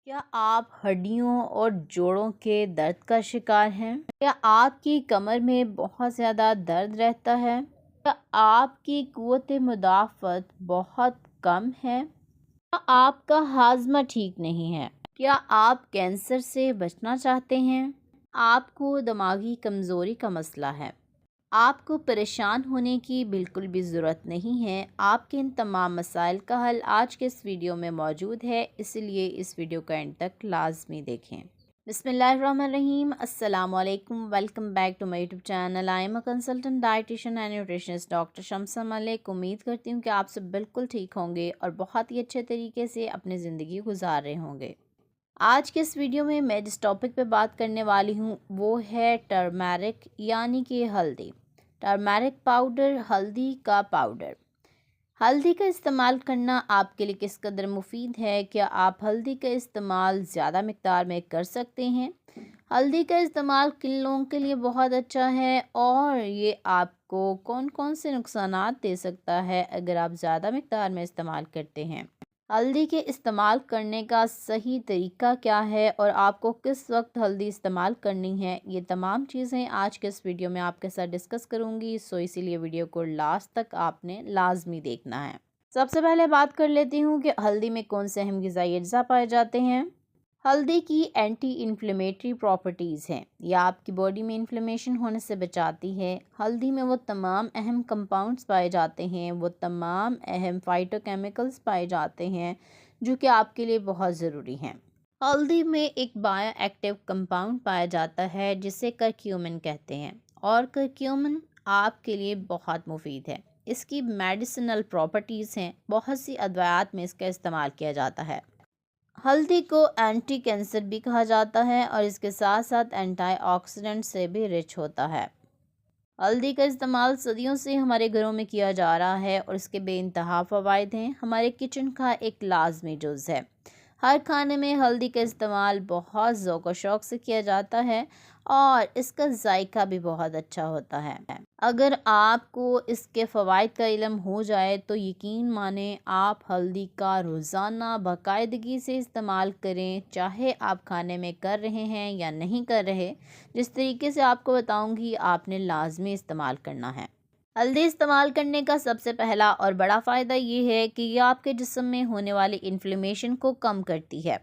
کیا آپ ہڈیوں اور جوڑوں کے درد کا شکار ہیں؟ کیا آپ کی کمر میں بہت زیادہ درد رہتا ہے؟ کیا آپ کی قوت مدافعت بہت کم ہے؟ کیا آپ کا ہاضمہ ٹھیک نہیں ہے؟ کیا آپ کینسر سے بچنا چاہتے ہیں؟ آپ کو دماغی کمزوری کا مسئلہ ہے؟ آپ کو پریشان ہونے کی بالکل بھی ضرورت نہیں ہے۔ آپ کے ان تمام مسائل کا حل آج کے اس ویڈیو میں موجود ہے، اس لیے اس ویڈیو کا اینڈ تک لازمی دیکھیں۔ بسم اللہ الرحمن الرحیم۔ السلام علیکم، welcome back to my YouTube channel. I am a consultant dietician and nutritionist doctor Shams Malik. امید کرتی ہوں کہ آپ سب بالکل ٹھیک ہوں گے اور بہت ہی اچھے طریقے سے اپنی زندگی گزار رہے ہوں گے۔ آج کے اس ویڈیو میں جس ٹاپک پہ بات کرنے والی ہوں وہ ہے ٹرمیرک یعنی کہ ہلدی۔ ٹرمیرک پاؤڈر، ہلدی کا پاؤڈر۔ ہلدی کا استعمال کرنا آپ کے لیے کس قدر مفید ہے؟ کیا آپ ہلدی کا استعمال زیادہ مقدار میں کر سکتے ہیں؟ ہلدی کا استعمال کن لوگوں کے لیے بہت اچھا ہے اور یہ آپ کو کون کون سے نقصانات دے سکتا ہے اگر آپ زیادہ مقدار میں استعمال کرتے ہیں؟ ہلدی کے استعمال کرنے کا صحیح طریقہ کیا ہے اور آپ کو کس وقت ہلدی استعمال کرنی ہے، یہ تمام چیزیں آج کے اس ویڈیو میں آپ کے ساتھ ڈسکس کروں گی، اسی لیے ویڈیو کو لاسٹ تک آپ نے لازمی دیکھنا ہے۔ سب سے پہلے بات کر لیتی ہوں کہ ہلدی میں کون سے اہم غذائی اجزاء پائے جاتے ہیں۔ ہلدی کی اینٹی انفلیمیٹری پراپرٹیز ہیں، یہ آپ کی باڈی میں انفلیمیشن ہونے سے بچاتی ہے۔ ہلدی میں وہ تمام اہم کمپاؤنڈز پائے جاتے ہیں، وہ تمام اہم فائٹو کیمیکلز پائے جاتے ہیں جو کہ آپ کے لیے بہت ضروری ہیں۔ ہلدی میں ایک بایو ایکٹیو کمپاؤنڈ پایا جاتا ہے جسے کرکیومن کہتے ہیں اور کرکیومن آپ کے لیے بہت مفید ہے۔ اس کی میڈیسنل پراپرٹیز ہیں، بہت سی ادویات میں اس کا استعمال کیا جاتا ہے۔ ہلدی کو اینٹی کینسر بھی کہا جاتا ہے اور اس کے ساتھ ساتھ اینٹی آکسیڈنٹ سے بھی رچ ہوتا ہے۔ ہلدی کا استعمال صدیوں سے ہمارے گھروں میں کیا جا رہا ہے اور اس کے بے انتہا فوائد ہیں، ہمارے کچن کا ایک لازمی جز ہے۔ ہر کھانے میں ہلدی کا استعمال بہت ذوق و شوق سے کیا جاتا ہے اور اس کا ذائقہ بھی بہت اچھا ہوتا ہے۔ اگر آپ کو اس کے فوائد کا علم ہو جائے تو یقین مانیں آپ ہلدی کا روزانہ باقاعدگی سے استعمال کریں، چاہے آپ کھانے میں کر رہے ہیں یا نہیں کر رہے، جس طریقے سے آپ کو بتاؤں گی آپ نے لازمی استعمال کرنا ہے۔ ہلدی استعمال کرنے کا سب سے پہلا اور بڑا فائدہ یہ ہے کہ یہ آپ کے جسم میں ہونے والی انفلیمیشن کو کم کرتی ہے۔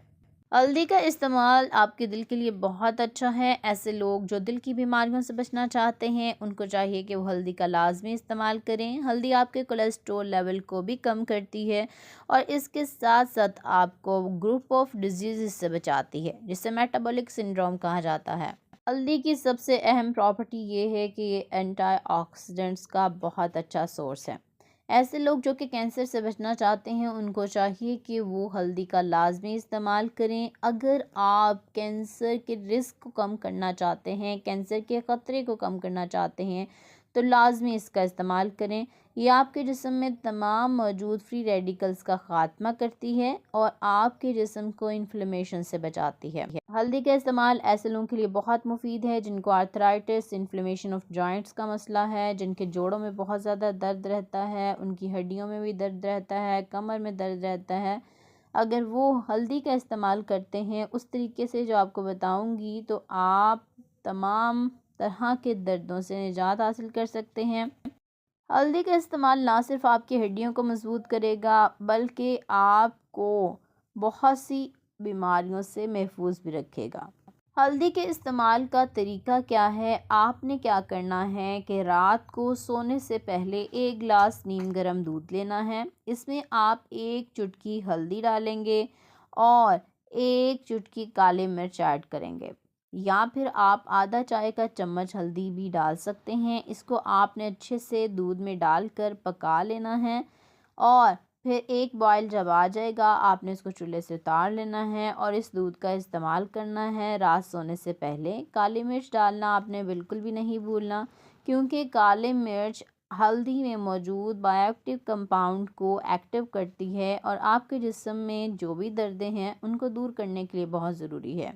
ہلدی کا استعمال آپ کے دل کے لیے بہت اچھا ہے۔ ایسے لوگ جو دل کی بیماریوں سے بچنا چاہتے ہیں ان کو چاہیے کہ وہ ہلدی کا لازمی استعمال کریں۔ ہلدی آپ کے کولیسٹرول لیول کو بھی کم کرتی ہے اور اس کے ساتھ ساتھ آپ کو گروپ آف ڈیزیزز سے بچاتی ہے جسے میٹابولک سنڈروم کہا جاتا ہے۔ ہلدی کی سب سے اہم پراپرٹی یہ ہے کہ یہ اینٹی آکسیڈنٹس کا بہت اچھا سورس ہے۔ ایسے لوگ جو کہ کینسر سے بچنا چاہتے ہیں ان کو چاہیے کہ وہ ہلدی کا لازمی استعمال کریں۔ اگر آپ کینسر کے رسک کو کم کرنا چاہتے ہیں، کینسر کے خطرے کو کم کرنا چاہتے ہیں تو لازمی اس کا استعمال کریں۔ یہ آپ کے جسم میں تمام موجود فری ریڈیکلز کا خاتمہ کرتی ہے اور آپ کے جسم کو انفلیمیشن سے بچاتی ہے۔ ہلدی کا استعمال ایسے لوگوں کے لیے بہت مفید ہے جن کو آرتھرائٹس، انفلیمیشن آف جوائنٹس کا مسئلہ ہے، جن کے جوڑوں میں بہت زیادہ درد رہتا ہے، ان کی ہڈیوں میں بھی درد رہتا ہے، کمر میں درد رہتا ہے۔ اگر وہ ہلدی کا استعمال کرتے ہیں اس طریقے سے جو آپ کو بتاؤں گی تو آپ تمام طرح کے دردوں سے نجات حاصل کر سکتے ہیں۔ ہلدی کا استعمال نہ صرف آپ کی ہڈیوں کو مضبوط کرے گا بلکہ آپ کو بہت سی بیماریوں سے محفوظ بھی رکھے گا۔ ہلدی کے استعمال کا طریقہ کیا ہے؟ آپ نے کیا کرنا ہے کہ رات کو سونے سے پہلے ایک گلاس نیم گرم دودھ لینا ہے، اس میں آپ ایک چٹکی ہلدی ڈالیں گے اور ایک چٹکی کالی مرچ ایڈ کریں گے یا پھر آپ آدھا چائے کا چمچ ہلدی بھی ڈال سکتے ہیں۔ اس کو آپ نے اچھے سے دودھ میں ڈال کر پکا لینا ہے اور پھر ایک بوائل جب آ جائے گا آپ نے اس کو چولہے سے اتار لینا ہے اور اس دودھ کا استعمال کرنا ہے رات سونے سے پہلے۔ کالی مرچ ڈالنا آپ نے بالکل بھی نہیں بھولنا کیونکہ کالی مرچ ہلدی میں موجود بایو ایکٹیو کمپاؤنڈ کو ایکٹیو کرتی ہے اور آپ کے جسم میں جو بھی دردیں ہیں ان کو دور کرنے کے لیے بہت ضروری ہے۔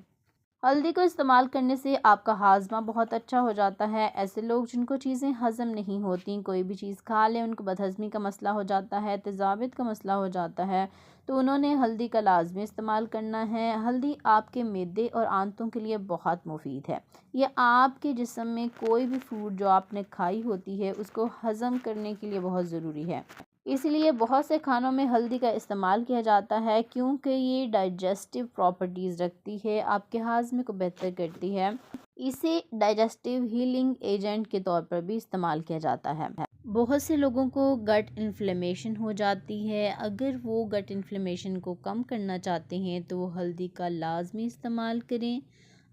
ہلدی کو استعمال کرنے سے آپ کا ہاضمہ بہت اچھا ہو جاتا ہے۔ ایسے لوگ جن کو چیزیں ہضم نہیں ہوتی، کوئی بھی چیز کھا لیں ان کو بدہضمی کا مسئلہ ہو جاتا ہے، تیزابیت کا مسئلہ ہو جاتا ہے، تو انہوں نے ہلدی کا لازمی استعمال کرنا ہے۔ ہلدی آپ کے معدے اور آنتوں کے لیے بہت مفید ہے۔ یہ آپ کے جسم میں کوئی بھی فوڈ جو آپ نے کھائی ہوتی ہے اس کو ہضم کرنے کے لیے بہت ضروری ہے۔ اس لیے بہت سے کھانوں میں ہلدی کا استعمال کیا جاتا ہے کیونکہ یہ ڈائجسٹیو پراپرٹیز رکھتی ہے، آپ کے ہاضمے کو بہتر کرتی ہے۔ اسے ڈائجسٹیو ہیلنگ ایجنٹ کے طور پر بھی استعمال کیا جاتا ہے۔ بہت سے لوگوں کو گٹ انفلیمیشن ہو جاتی ہے۔ اگر وہ گٹ انفلیمیشن کو کم کرنا چاہتے ہیں تو وہ ہلدی کا لازمی استعمال کریں۔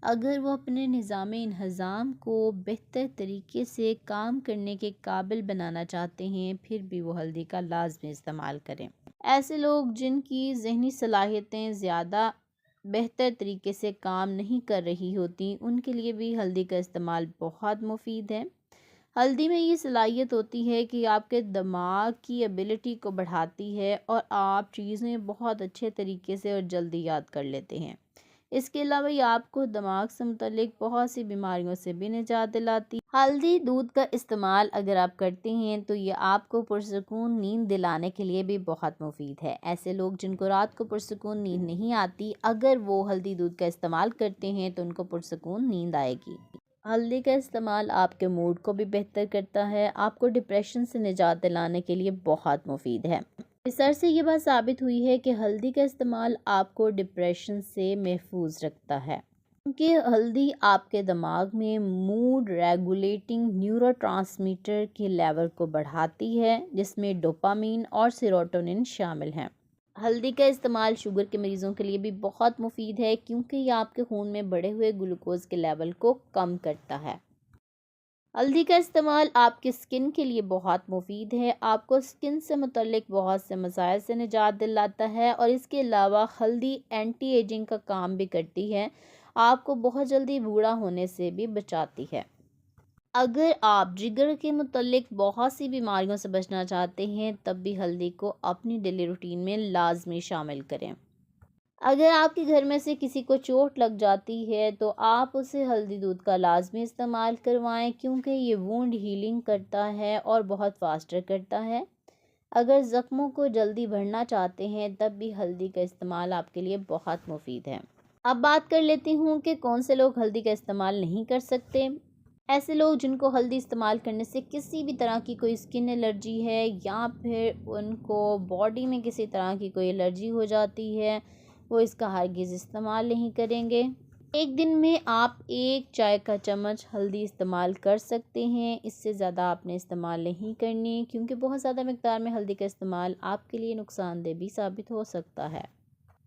اگر وہ اپنے نظام انہضام کو بہتر طریقے سے کام کرنے کے قابل بنانا چاہتے ہیں پھر بھی وہ ہلدی کا لازمی استعمال کریں۔ ایسے لوگ جن کی ذہنی صلاحیتیں زیادہ بہتر طریقے سے کام نہیں کر رہی ہوتی ان کے لیے بھی ہلدی کا استعمال بہت مفید ہے۔ ہلدی میں یہ صلاحیت ہوتی ہے کہ آپ کے دماغ کی ایبلٹی کو بڑھاتی ہے اور آپ چیزیں بہت اچھے طریقے سے اور جلدی یاد کر لیتے ہیں۔ اس کے علاوہ یہ آپ کو دماغ سے متعلق بہت سی بیماریوں سے بھی نجات دلاتی ہے۔ ہلدی دودھ کا استعمال اگر آپ کرتے ہیں تو یہ آپ کو پرسکون نیند دلانے کے لیے بھی بہت مفید ہے۔ ایسے لوگ جن کو رات کو پرسکون نیند نہیں آتی اگر وہ ہلدی دودھ کا استعمال کرتے ہیں تو ان کو پرسکون نیند آئے گی۔ ہلدی کا استعمال آپ کے موڈ کو بھی بہتر کرتا ہے، آپ کو ڈپریشن سے نجات دلانے کے لیے بہت مفید ہے۔ ریسرچ سے یہ بات ثابت ہوئی ہے کہ ہلدی کا استعمال آپ کو ڈپریشن سے محفوظ رکھتا ہے کیونکہ ہلدی آپ کے دماغ میں موڈ ریگولیٹنگ نیورو ٹرانسمیٹر کے لیول کو بڑھاتی ہے جس میں ڈوپامین اور سیروٹونن شامل ہیں۔ ہلدی کا استعمال شوگر کے مریضوں کے لیے بھی بہت مفید ہے کیونکہ یہ آپ کے خون میں بڑھے ہوئے گلوکوز کے لیول کو کم کرتا ہے۔ ہلدی کا استعمال آپ کے سکن کے لیے بہت مفید ہے، آپ کو سکن سے متعلق بہت سے مسائل سے نجات دلاتا ہے اور اس کے علاوہ ہلدی اینٹی ایجنگ کا کام بھی کرتی ہے، آپ کو بہت جلدی بوڑھا ہونے سے بھی بچاتی ہے۔ اگر آپ جگر کے متعلق بہت سی بیماریوں سے بچنا چاہتے ہیں تب بھی ہلدی کو اپنی ڈیلی روٹین میں لازمی شامل کریں۔ اگر آپ کے گھر میں سے کسی کو چوٹ لگ جاتی ہے تو آپ اسے ہلدی دودھ کا لازمی استعمال کروائیں کیونکہ یہ وونڈ ہیلنگ کرتا ہے اور بہت فاسٹر کرتا ہے۔ اگر زخموں کو جلدی بھرنا چاہتے ہیں تب بھی ہلدی کا استعمال آپ کے لیے بہت مفید ہے۔ اب بات کر لیتی ہوں کہ کون سے لوگ ہلدی کا استعمال نہیں کر سکتے۔ ایسے لوگ جن کو ہلدی استعمال کرنے سے کسی بھی طرح کی کوئی اسکن الرجی ہے یا پھر ان کو باڈی میں کسی طرح کی کوئی الرجی ہو جاتی ہے وہ اس کا ہرگز استعمال نہیں کریں گے۔ ایک دن میں آپ 1 چائے کا چمچ ہلدی استعمال کر سکتے ہیں، اس سے زیادہ آپ نے استعمال نہیں کرنی کیونکہ بہت زیادہ مقدار میں ہلدی کا استعمال آپ کے لیے نقصان دہ بھی ثابت ہو سکتا ہے۔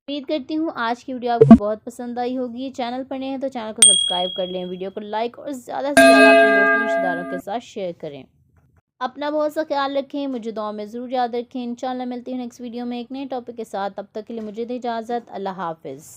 امید کرتی ہوں آج کی ویڈیو آپ کو بہت پسند آئی ہوگی۔ چینل پر نئے ہیں تو چینل کو سبسکرائب کر لیں، ویڈیو کو لائک اور زیادہ سے زیادہ اپنے دوستوں رشتہ داروں کے ساتھ شیئر کریں۔ اپنا بہت سا خیال رکھیں، مجھے دعاؤں میں ضرور یاد رکھیں۔ انشاءاللہ ملتی ہوں نیکسٹ ویڈیو میں ایک نئے ٹاپک کے ساتھ، تب تک کے لیے مجھے دے اجازت۔ اللہ حافظ۔